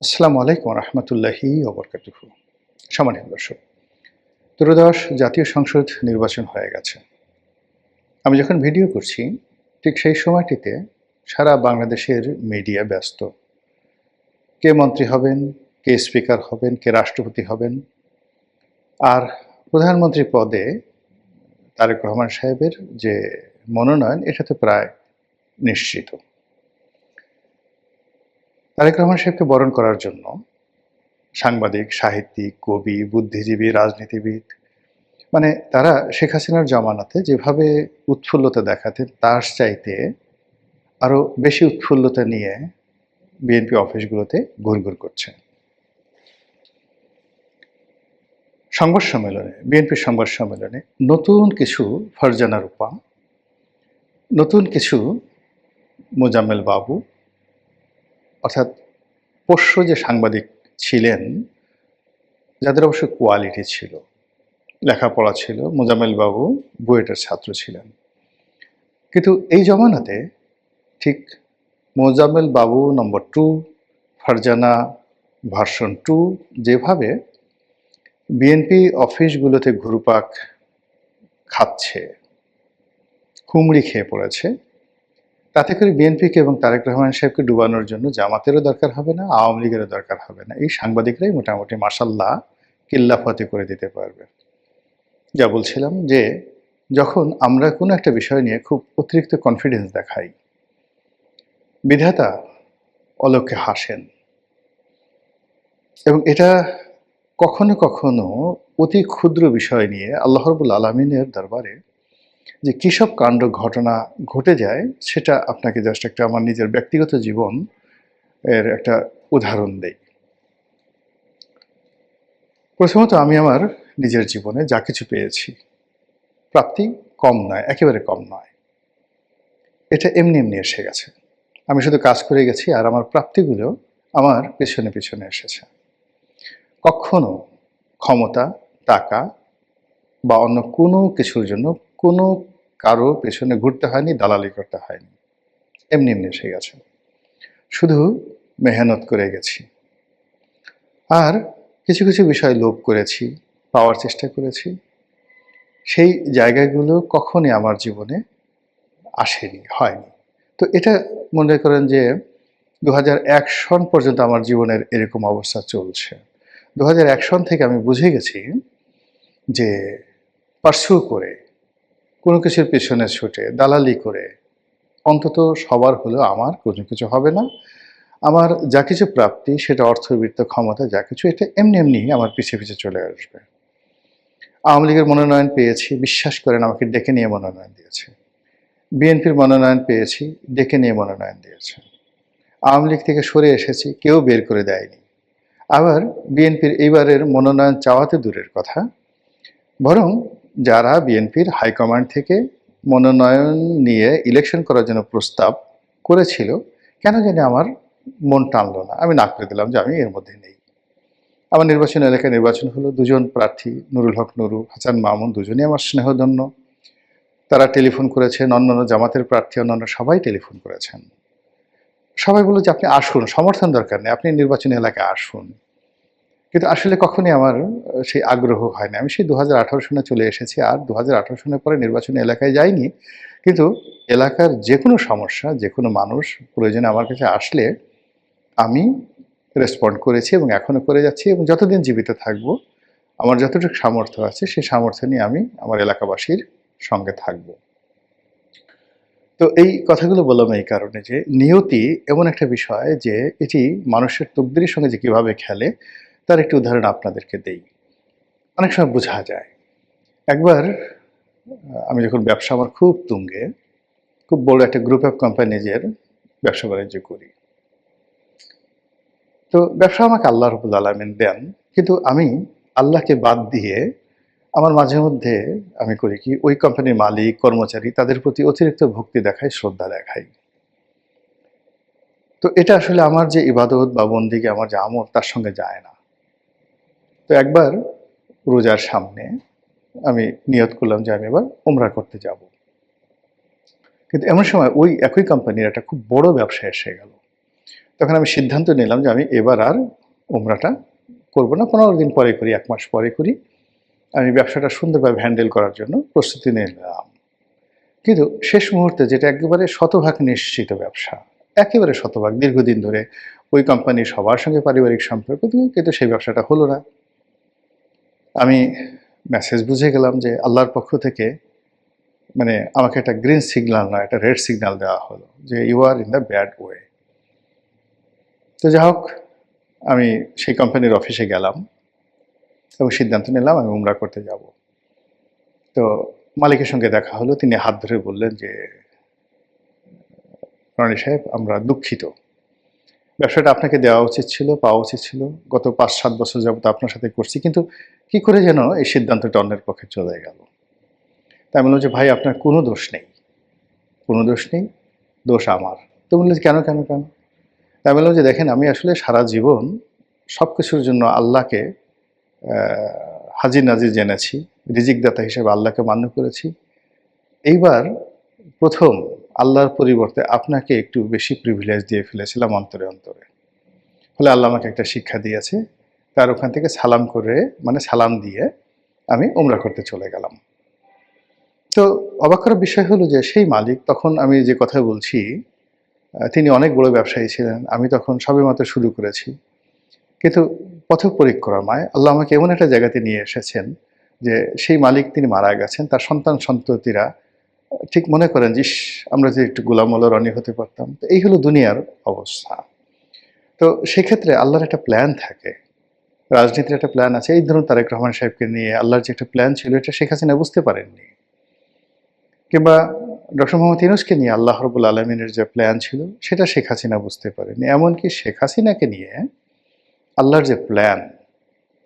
আসসালামু আলাইকুম রহমতুল্লাহি ওবরকাতুহু। সম্মানিত দর্শক, ত্রয়োদশ জাতীয় সংসদ নির্বাচন হয়ে গেছে। আমি যখন ভিডিও করছি ঠিক সেই সময়টিতে সারা বাংলাদেশের মিডিয়া ব্যস্ত। কে মন্ত্রী হবেন, কে স্পিকার হবেন, কে রাষ্ট্রপতি হবেন, আর প্রধানমন্ত্রী পদে তারেক রহমান সাহেবের যে মনোনয়ন এটা তো প্রায় নিশ্চিত। তারেক রহমান সাহেবকে বরণ করার জন্য সাংবাদিক, সাহিত্যিক, কবি, বুদ্ধিজীবী, রাজনীতিবিদ মানে তারা শেখ হাসিনার জামানাতে যেভাবে উৎফুল্লতা দেখাতেন তার চাইতে আরো বেশি উৎফুল্লতা নিয়ে বিএনপি অফিসগুলোতে ঘুরঘুর করছে। বিএনপির সংবাদ সম্মেলনে নতুন কিছু ফারজানা রূপা, নতুন কিছু মোজাম্মেল বাবু, অর্থাৎ পোষ্য যে সাংবাদিক ছিলেন, যাদের অবশ্য কোয়ালিটি ছিল, লেখাপড়া ছিল। মোজাম্মেল বাবু বুয়েটের ছাত্র ছিলেন, কিন্তু এই জমানাতে ঠিক মোজাম্মেল বাবু নম্বর 2, ফারজানা ভার্সন 2 যেভাবে বিএনপি অফিসগুলোতে ঘুরপাক খাচ্ছে, হুমড়ি খেয়ে পড়েছে, তাতে করে বিএনপিকে এবং তারেক রহমান সাহেবকে ডুবানোর জন্য জামাতেরও দরকার হবে না, আওয়ামী লীগেরও দরকার হবে না। এই সাংবাদিকরাই মোটামুটি মাশাল্লাহ কিল্লাফাতে করে দিতে পারবে। যা বলছিলাম যে যখন আমরা কোনো একটা বিষয় নিয়ে খুব অতিরিক্ত কনফিডেন্স দেখাই, বিধাতা অলক্ষ্যে হাসেন। এবং এটা কখনো কখনো অতি ক্ষুদ্র বিষয় নিয়ে আল্লাহ রাব্বুল আলামিনের দরবারে যে কী সব কাণ্ড ঘটনা ঘটে যায়, সেটা আপনাকে জাস্ট একটা আমার নিজের ব্যক্তিগত জীবন এর একটা উদাহরণ দেই। প্রথমত আমি আমার নিজের জীবনে যা কিছু পেয়েছি, প্রাপ্তি কম নয়, একেবারে কম নয়। এটা এমনি এমনি এসে গেছে। আমি শুধু কাজ করে গেছি আর আমার প্রাপ্তিগুলো আমার পেছনে পেছনে এসেছে। কখনো ক্ষমতা, টাকা বা অন্য কোনো কিছুর জন্য কোনো কারো পেছনে ঘুরতে হয়নি, দালালি করতে হয়নি। এমনি এমনি এসে গেছে। শুধু মেহনত করে গেছি। আর কিছু কিছু বিষয় লোভ করেছি, পাওয়ার চেষ্টা করেছি। সেই জায়গাগুলো কখনই আমার জীবনে আসেনি, হয়নি। তো এটা মনে করেন যে ২০০১ সন পর্যন্ত আমার জীবনের এরকম অবস্থা চলছে। ২০০১ সন থেকে আমি বুঝে গেছি যে পার্সু করে, কোনো কিছুর পেছনে ছুটে, দালালি করে অন্তত সবার হলেও আমার কোনো কিছু হবে না। আমার যা কিছু প্রাপ্তি, সেটা অর্থবিত্ত, ক্ষমতা যা কিছু, এটা এমনি এমনি আমার পিছে পিছে চলে আসবে। আওয়ামী লীগের মনোনয়ন পেয়েছি, বিশ্বাস করেন আমাকে ডেকে নিয়ে মনোনয়ন দিয়েছে। বিএনপির মনোনয়ন পেয়েছি, ডেকে নিয়ে মনোনয়ন দিয়েছে। আওয়ামী লীগ থেকে সরে এসেছি, কেউ বের করে দেয়নি। আবার বিএনপির এইবারের মনোনয়ন চাওয়াতে দূরের কথা, বরং যারা বিএনপির হাইকমান্ড থেকে মনোনয়ন নিয়ে ইলেকশন করার জন্য প্রস্তাব করেছিল, কেন জানি আমার মন টানলো না। আমি না করে দিলাম যে আমি এর মধ্যে নেই। আমার নির্বাচনী এলাকায় নির্বাচন হলো, দুজন প্রার্থী নুরুল হক নুরু, হাসান মামুন, দুজনই আমার স্নেহধন্য। তারা টেলিফোন করেছেন, অন্যান্য জামাতের প্রার্থী অন্যান্য সবাই টেলিফোন করেছেন। সবাই বলল যে আপনি আসুন, সমর্থন দরকার নেই, আপনি নির্বাচনী এলাকায় আসুন। কিন্তু আসলে কখনই আমার সেই আগ্রহ হয় না। আমি সেই ২০১৮ সনে চলে এসেছি, আর ২০১৮ সনের পরে নির্বাচনী এলাকায় যাইনি। কিন্তু এলাকার যেকোনো সমস্যা, যেকোনো মানুষ প্রয়োজনে আমার কাছে আসলে আমি রেসপন্ড করেছি এবং এখনও করে যাচ্ছি, এবং যতদিন জীবিত থাকব আমার যতটুকু সামর্থ্য আছে সেই সামর্থ্য নিয়ে আমি আমার এলাকাবাসীর সঙ্গে থাকব। তো এই কথাগুলো বললাম এই কারণে যে নিয়তি এমন একটা বিষয় যে এটি মানুষের তকদিরের সঙ্গে যে কীভাবে খেলে, তার একটি উদাহরণ আপনাদেরকে দেই। অনেক সময় বোঝা যায়। একবার আমি যখন ব্যবসা আমার খুব তুঙ্গে, খুব বড় একটা গ্রুপ অফ কোম্পানিজের ব্যবসা বাণিজ্য করি। তো ব্যবসা আমাকে আল্লাহ রাব্বুল আলামিন দেন, কিন্তু আমি আল্লাহকে বাদ দিয়ে আমার মাঝে মধ্যে আমি করি কি, ওই কোম্পানির মালিক, কর্মচারী তাদের প্রতি অতিরিক্ত ভক্তি দেখাই, শ্রদ্ধা দেখাই। তো এটা আসলে আমার যে ইবাদত বা বন্দিগি, আমার যে আমল, তার সঙ্গে যায় না। তো একবার রোজার সামনে আমি নিয়ত করলাম যে আমি এবার উমরা করতে যাব। কিন্তু এমন সময় ওই একই কোম্পানির একটা খুব বড় ব্যবসা এসে গেল। তখন আমি সিদ্ধান্ত নিলাম যে আমি এবার আর উমরাটা করব না, 15 দিন পরে করি, 1 মাস পরে করি। আমি ব্যবসাটা সুন্দরভাবে হ্যান্ডেল করার জন্য প্রস্তুতি নিলাম। কিন্তু শেষ মুহূর্তে, যেটা একেবারে শতভাগ নিশ্চিত ব্যবসা, একেবারে শতভাগ, দীর্ঘদিন ধরে ওই কোম্পানির সবার সঙ্গে পারিবারিক সম্পর্ক, কিন্তু সেই ব্যবসাটা হলো না। আমি মেসেজ বুঝে গেলাম যে আল্লাহর পক্ষ থেকে মানে আমাকে একটা গ্রিন সিগন্যাল নয়, একটা রেড সিগন্যাল দেওয়া হলো যে you are in the bad way. তো যাই হোক, আমি সেই কোম্পানির অফিসে গেলাম এবং সিদ্ধান্ত নিলাম আমি উমরা করতে যাব। তো মালিকের সঙ্গে দেখা হলো, তিনি হাত ধরে বললেন যে রনি সাহেব, আমরা দুঃখিত, ব্যবসাটা আপনাকে দেওয়া উচিত ছিল, পাওয়া উচিত ছিল, গত 5-7 বছর যাবত আপনার সাথে করছি, কিন্তু কি করে যেন এই সিদ্ধান্তটা অন্যের পক্ষে চলে গেল। তাই বললাম যে ভাই, আপনার কোনো দোষ নেই, কোনো দোষ নেই, দোষ আমার। তো বললেন যে কেন কেন কেন? তাই বললাম যে দেখেন, আমি আসলে সারা জীবন সব কিছুর জন্য আল্লাহকে হাজির নাজির জেনেছি, রিজিকদাতা হিসেবে আল্লাহকে মান্য করেছি। এইবার প্রথম আল্লাহর পরিবর্তে আপনাকে একটু বেশি প্রিভিলেজ দিয়ে ফেলেছিলাম অন্তরে অন্তরে। ফলে আল্লাহ আমাকে একটা শিক্ষা দিয়েছে। তার ওখান থেকে সালাম করে, মানে সালাম দিয়ে আমি উমরা করতে চলে গেলাম। তো অবাক করার বিষয় হলো যে সেই মালিক, তখন আমি যে কথা বলছি, তিনি অনেক বড় ব্যবসায়ী ছিলেন। আমি তখন সবেমাত্র শুরু করেছি। কিন্তু পথ পরিক্রমায় আল্লাহ আমাকে এমন একটা জায়গাতে নিয়ে এসেছেন যে সেই মালিক তিনি মারা গেছেন। তার সন্তান সন্ততিরা ঠিক মনে করেন যে, ইস! আমরা যে একটু গোলাম মোল্লা রনি হতে পারতাম। তো এই হলো দুনিয়ার অবস্থা। তো সেক্ষেত্রে আল্লাহর একটা প্ল্যান থাকে। রাজনীতির একটা প্ল্যান আছে। এই ধরুন তারেক রহমান সাহেবকে নিয়ে আল্লাহর যে একটা প্ল্যান ছিল, এটা শেখ হাসিনা বুঝতে পারেননি। কিংবা ডক্টর মোহাম্মদ ইউনূসকে নিয়ে আল্লাহ রাব্বুল আলামিনের যে প্ল্যান ছিল, সেটা শেখ হাসিনা বুঝতে পারেননি। এমনকি শেখ হাসিনাকে নিয়ে আল্লাহর যে প্ল্যান,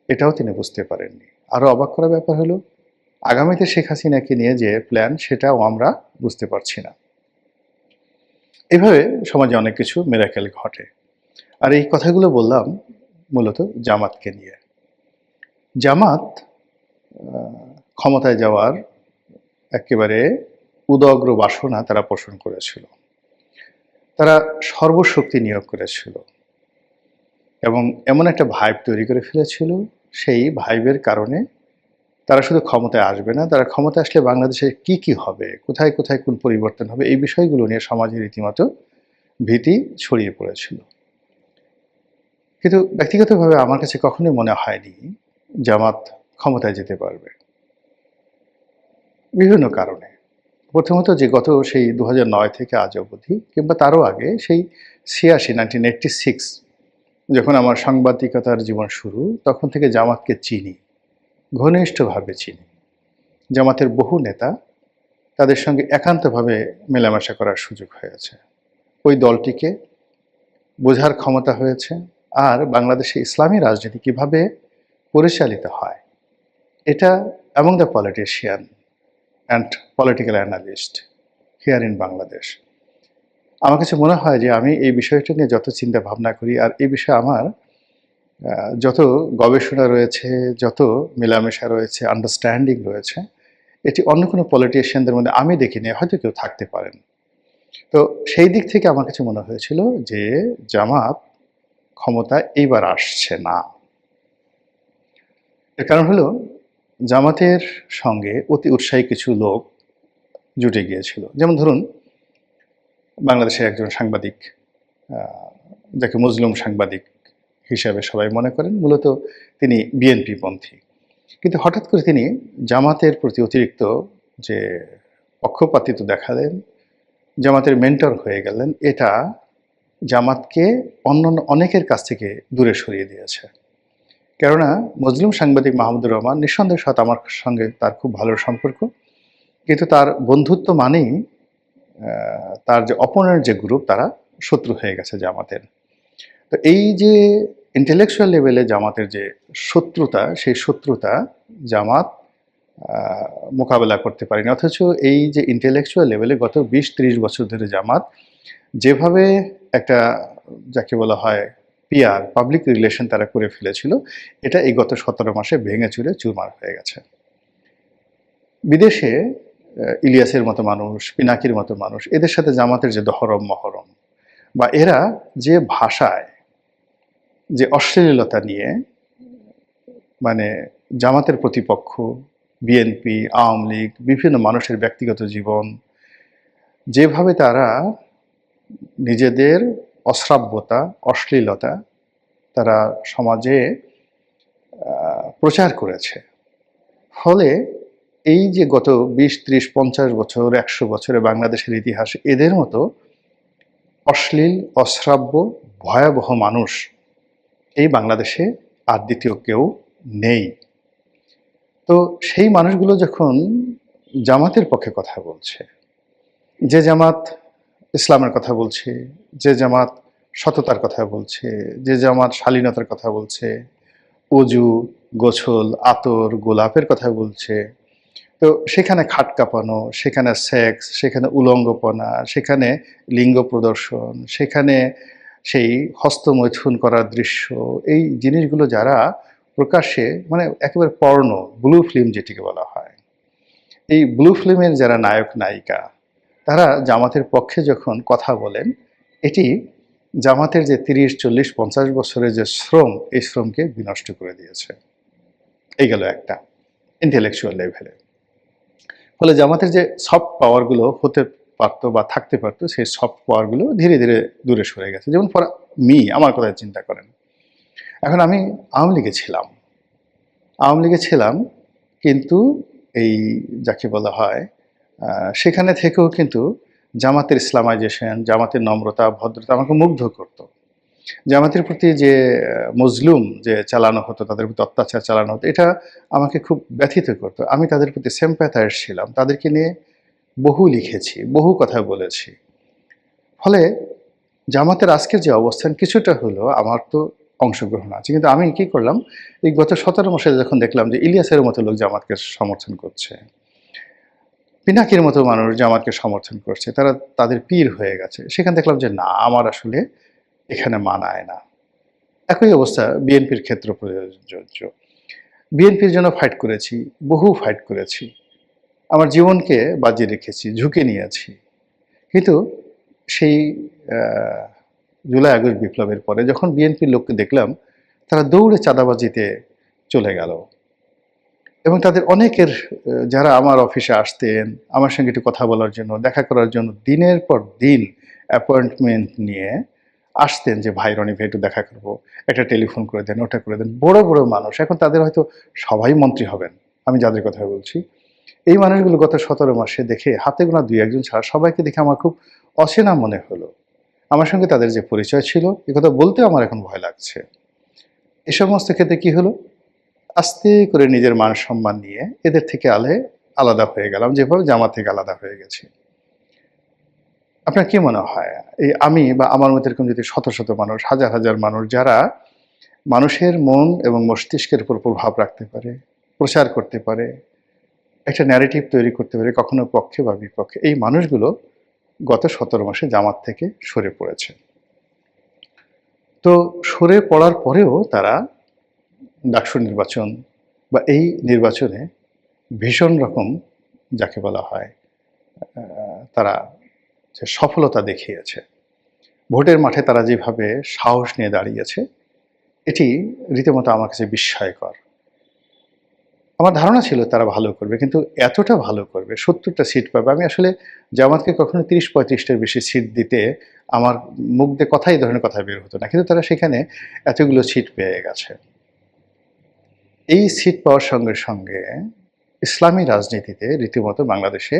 এটাও তিনি বুঝতে পারেননি। আরও অবাক করার ব্যাপার হলো, আগামীতে শেখ হাসিনাকে নিয়ে যে প্ল্যান, সেটাও আমরা বুঝতে পারছি না। এভাবে সমাজে অনেক কিছু মিরাকেল ঘটে। আর এই কথাগুলো বললাম মূলত জামাতকে নিয়ে। জামাত ক্ষমতায় যাওয়ার একেবারে উদগ্র বাসনা তারা পোষণ করেছিল। তারা সর্বশক্তি নিয়োগ করেছিল এবং এমন একটা ভাইব তৈরি করে ফেলেছিল, সেই ভাইবের কারণে তারা শুধু ক্ষমতায় আসবে না, তারা ক্ষমতায় আসলে বাংলাদেশে কি কি হবে, কোথায় কোথায় কোন পরিবর্তন হবে, এই বিষয়গুলো নিয়ে সমাজে রীতিমতো ভীতি ছড়িয়ে পড়েছিল। কিন্তু ব্যক্তিগতভাবে আমার কাছে কখনোই মনে হয়নি জামাত ক্ষমতায় যেতে পারবে, বিভিন্ন কারণে। প্রথমত যে গত সেই 2009 থেকে আজ অবধি, কিংবা তারও আগে সেই 1986 যখন আমার সাংবাদিকতার জীবন শুরু, তখন থেকে জামাতকে চিনি, ঘনিষ্ঠভাবে চিনি। জামাতের বহু নেতা, তাদের সঙ্গে একান্তভাবে মেলামেশা করার সুযোগ হয়েছে। ওই দলটিকে বোঝার ক্ষমতা হয়েছে। আর বাংলাদেশে ইসলামী রাজনীতি কীভাবে পরিচালিত হয়, এটা among the politician and political analyst here in Bangladesh, আমার কাছে মনে হয় যে আমি এই বিষয়টা নিয়ে যত চিন্তা ভাবনা করি, আর এই বিষয়ে আমার যত গবেষণা রয়েছে, যত মেলামেশা রয়েছে, আন্ডারস্ট্যান্ডিং রয়েছে, এটি অন্য কোনো পলিটিশিয়ানদের মধ্যে আমি দেখিনি, হয়তো কেউ থাকতে পারেন। তো সেই দিক থেকে আমার কাছে মনে হয়েছিল যে জামাত ক্ষমতায় এইবার আসছে না। এর কারণ হলো, জামাতের সঙ্গে অতি উৎসাহী কিছু লোক জুটে গিয়েছিল। যেমন ধরুন, বাংলাদেশের একজন সাংবাদিক, যাকে মজলুম সাংবাদিক হিসাবে সবাই মনে করেন, মূলত তিনি বিএনপি পন্থী। কিন্তু হঠাৎ করে তিনি জামাতের প্রতি অতিরিক্ত যে পক্ষপাতিত্ব দেখালেন, জামাতের মেন্টর হয়ে গেলেন, এটা জামাতকে অন্যান্য অনেকের কাছ থেকে দূরে সরিয়ে দিয়েছে। কেননা মজলুম সাংবাদিক মাহমুদুর রহমান, নিঃসন্দেহের সাথে আমার সঙ্গে তার খুব ভালো সম্পর্ক, কিন্তু তার বন্ধুত্ব মানেই তার যে অপোনেন্ট যে গ্রুপ, তারা শত্রু হয়ে গেছে জামাতের। তো এই যে ইন্টেলেকচুয়াল লেভেলে জামাতের যে শত্রুতা, সেই শত্রুতা জামাত মোকাবেলা করতে পারেনি। অথচ এই যে ইন্টেলেকচুয়াল লেভেলে গত 20-30 বছর ধরে জামাত যেভাবে একটা, যাকে বলা হয় পিআর, পাবলিক রিলেশন তারা করে ফেলেছিল, এটা এই গত 17 মাসে ভেঙে চুরে চুরমার হয়ে গেছে। বিদেশে ইলিয়াসের মতো মানুষ, পিনাকির মতো মানুষ, এদের সাথে জামাতের যে দহরম মহরম, বা এরা যে ভাষায় যে অশ্লীলতা নিয়ে মানে জামাতের প্রতিপক্ষ বিএনপি আওয়ামী লীগ বিভিন্ন মানুষের ব্যক্তিগত জীবন যেভাবে তারা নিজেদের অশ্রাব্যতা অশ্লীলতা তারা সমাজে প্রচার করেছে, ফলে এই যে গত 20, 30, 50 বছর 100 বছরে বাংলাদেশের ইতিহাসে এদের মতো অশ্লীল অশ্রাব্য ভয়াবহ মানুষ এই বাংলাদেশে আর দ্বিতীয় কেউ নেই। তো সেই মানুষগুলো যখন জামাতের পক্ষে কথা বলছে, যে জামাত ইসলামের কথা বলছে, যে জামাত সততার কথা বলছে, যে জামাত শালীনতার কথা বলছে, অজু গোছল আতর গোলাপের কথা বলছে, তো সেখানে খাট কাঁপানো, সেখানে সেক্স, সেখানে উলঙ্গপনা, সেখানে লিঙ্গ প্রদর্শন, সেখানে সেই হস্তমৈথুন করার দৃশ্য, এই জিনিসগুলো যারা প্রকাশ্যে মানে একেবারে পর্ণ ব্লু ফিল্ম যেটিকে বলা হয়, এই ব্লু ফিল্মের যারা নায়ক নায়িকা তারা জামাতের পক্ষে যখন কথা বলেন, এটি জামাতের যে 30, 40, 50 বছরের যে শ্রম এই শ্রমকে বিনষ্ট করে দিয়েছে। এই গেল একটা ইন্টেলেকচুয়াল লেভেলে। ফলে জামাতের যে সফট পাওয়ারগুলো হতে পারতো বা থাকতে পারতো সেই সফট পাওয়ারগুলো ধীরে ধীরে দূরে সরে গেছে। যেমন ফর আমার কথা চিন্তা করেন, এখন আমি আওয়ামী লীগে ছিলাম, কিন্তু এই যাকে বলা হয় সেখানে থেকেও কিন্তু জামাতের ইসলামাইজেশন, জামাতের নম্রতা ভদ্রতা আমাকে মুগ্ধ করতো। জামাতের প্রতি যে মজলুম যে চালানো হতো, তাদের প্রতি অত্যাচার চালানো হতো, এটা আমাকে খুব ব্যথিত করতো। আমি তাদের প্রতি সিম্প্যাথাইজ ছিলাম, তাদেরকে নিয়ে বহু লিখেছি, বহু কথা বলেছি। ফলে জামাতের আজকের যে অবস্থান কিছুটা হলো আমার তো অংশগ্রহণ আছে, কিন্তু আমি কি করলাম, এই গত 17 মাসে যখন দেখলাম যে ইলিয়াসের মতো লোক জামাতকে সমর্থন করছে, পিনাকির মতো মানুষ জামাতকে সমর্থন করছে, তারা তাদের পীর হয়ে গেছে, সেখানে দেখলাম যে না, আমার আসলে এখানে মানায় না। একই অবস্থা বিএনপির ক্ষেত্র প্রযোজ্য। বিএনপির জন্য ফাইট করেছি, বহু ফাইট করেছি, আমার জীবনকে বাজি রেখেছি, ঝুঁকে নিয়েছি, কিন্তু সেই জুলাই আগস্ট বিপ্লবের পরে যখন বিএনপির লোককে দেখলাম তারা দৌড়ে চাঁদাবাজিতে চলে গেল, এবং তাদের অনেকের যারা আমার অফিসে আসতেন আমার সঙ্গে একটু কথা বলার জন্য, দেখা করার জন্য দিনের পর দিন অ্যাপয়েন্টমেন্ট নিয়ে আসতেন যে ভাই রনি ভাই একটু দেখা করবো, একটা টেলিফোন করে দেন, ওটা করে দেন, বড় বড় মানুষ, এখন তাদের হয়তো সবাই মন্ত্রী হবেন, আমি যাদের কথা বলছি। এই মানুষগুলো গত 17 মাসে দেখে হাতে গোনা 2-1 ছাড়া সবাইকে দেখে আমার খুব অচেনা মনে হলো। আমার সঙ্গে তাদের যে পরিচয় ছিল এ কথা বলতে আমার এখন ভয় লাগছে। এই সমস্ত ক্ষেত্রে কি হলো, আস্তে করে নিজের মান সম্মান নিয়ে এদের থেকে আলাদা হয়ে গেলাম, যেভাবে জামাত থেকে আলাদা হয়ে গেছি। আপনার কি মনে হয়, এই আমি বা আমার মতো এরকম যদি শত শত মানুষ, হাজার হাজার মানুষ যারা মানুষের মন এবং মস্তিষ্কের উপর প্রভাব রাখতে পারে, প্রচার করতে পারে, একটা ন্যারেটিভ তৈরি করতে পারে, কখনো পক্ষে বা বিপক্ষে, এই মানুষগুলো গত 17 মাসে জামাত থেকে সরে পড়েছে। তো সরে পড়ার পরেও তারা ডাকসু নির্বাচন বা এই নির্বাচনে ভীষণ রকম যাকে বলা হয় তারা যে সফলতা দেখিয়েছে, ভোটের মাঠে তারা যেভাবে সাহস নিয়ে দাঁড়িয়েছে, এটি রীতিমতো আমার কাছে বিস্ময়কর। আমার ধারণা ছিল তারা ভালো করবে, কিন্তু এতটা ভালো করবে, 70টা সিট পাবে, আমি আসলে জামাতকে কখনো 30-35টার বেশি সিট দিতে আমার মুখ দিয়ে কথাই ধরনের কথা বের হতো না, কিন্তু তারা সেখানে এতগুলো সিট পেয়ে গেছে। এই সিট পাওয়ার সঙ্গে সঙ্গে ইসলামী রাজনীতিতে রীতিমতো বাংলাদেশে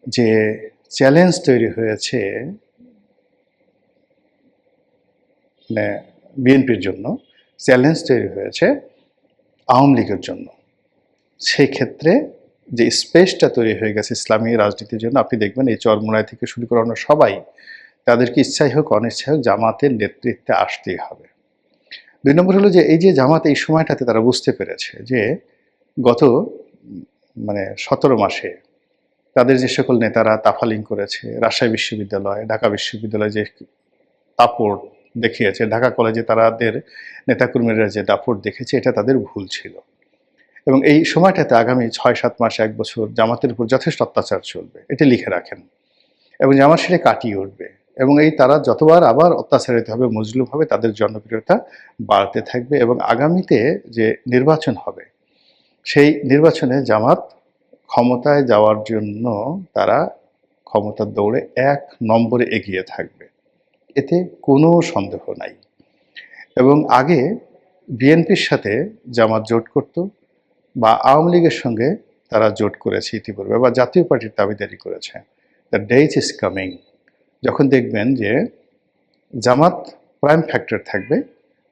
যে চ্যালেঞ্জ তৈরি হয়েছে, মানে বিএনপির জন্য চ্যালেঞ্জ তৈরি হয়েছে আওয়ামী লীগের জন্য, সেই ক্ষেত্রে যে স্পেসটা তৈরি হয়ে গেছে ইসলামী রাজনীতির জন্য, আপনি দেখবেন এই চরমোনাই থেকে শুরু করানো সবাই, তাদেরকে ইচ্ছাই হোক অনিচ্ছাই হোক জামাতের নেতৃত্বে আসতেই হবে। 2 নম্বর হলো যে এই যে জামাত এই সময়টাতে তারা বুঝতে পেরেছে যে গত 17 মাসে তাদের যে সকল নেতারা তাফালিং করেছে, রাজশাহী বিশ্ববিদ্যালয়, ঢাকা বিশ্ববিদ্যালয় যে দাপট দেখিয়েছে, ঢাকা কলেজে তাদের নেতাকর্মীরা যে দাপট দেখেছে, এটা তাদের ভুল ছিল, এবং এই সময়টাতে আগামী 6-7 মাস 1 বছর জামাতের উপর যথেষ্ট অত্যাচার চলবে, এটা লিখে রাখেন, এবং জামাত সেটা কাটিয়ে উঠবে, এবং এই তারা যতবার আবার অত্যাচারিত হবে, মজলুম হবে, তাদের জনপ্রিয়তা বাড়তে থাকবে এবং আগামীতে যে নির্বাচন হবে সেই নির্বাচনে জামাত ক্ষমতায় যাওয়ার জন্য তারা ক্ষমতার দৌড়ে ১ নম্বরে এগিয়ে থাকবে। এতে কোনো সন্দেহ নাই। এবং আগে বিএনপির সাথে জামাত জোট করত বা আওয়ামী লীগের সঙ্গে তারা জোট করেছে ইতিপূর্বে বা জাতীয় পার্টির দাবিদারি করেছে। দ্য ডেজ ইজ কামিং যখন দেখবেন যে জামাত প্রাইম ফ্যাক্টর থাকবে,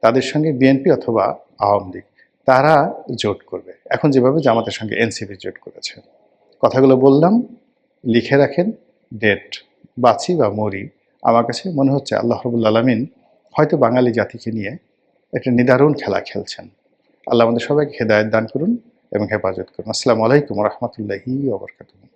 তাদের সঙ্গে বিএনপি অথবা আওয়ামী লীগ তারা জোট করবে। এখন যেভাবে জামাতের সঙ্গে এনসিপি জোট করেছে। কথাগুলো বললাম, লিখে রাখেন, ডেট। বাঁচি বা মরি, আমার কাছে মনে হচ্ছে আল্লাহ রাব্বুল আলামিন হয়তো বাঙালি জাতিকে নিয়ে একটা নিদারুণ খেলা খেলছেন। আল্লাহ আমাদের সবাইকে হেদায়েত দান করুন এবং হেফাজত করুন। আসসালামু আলাইকুম ওয়া রাহমাতুল্লাহি ওয়া বারাকাতুহু।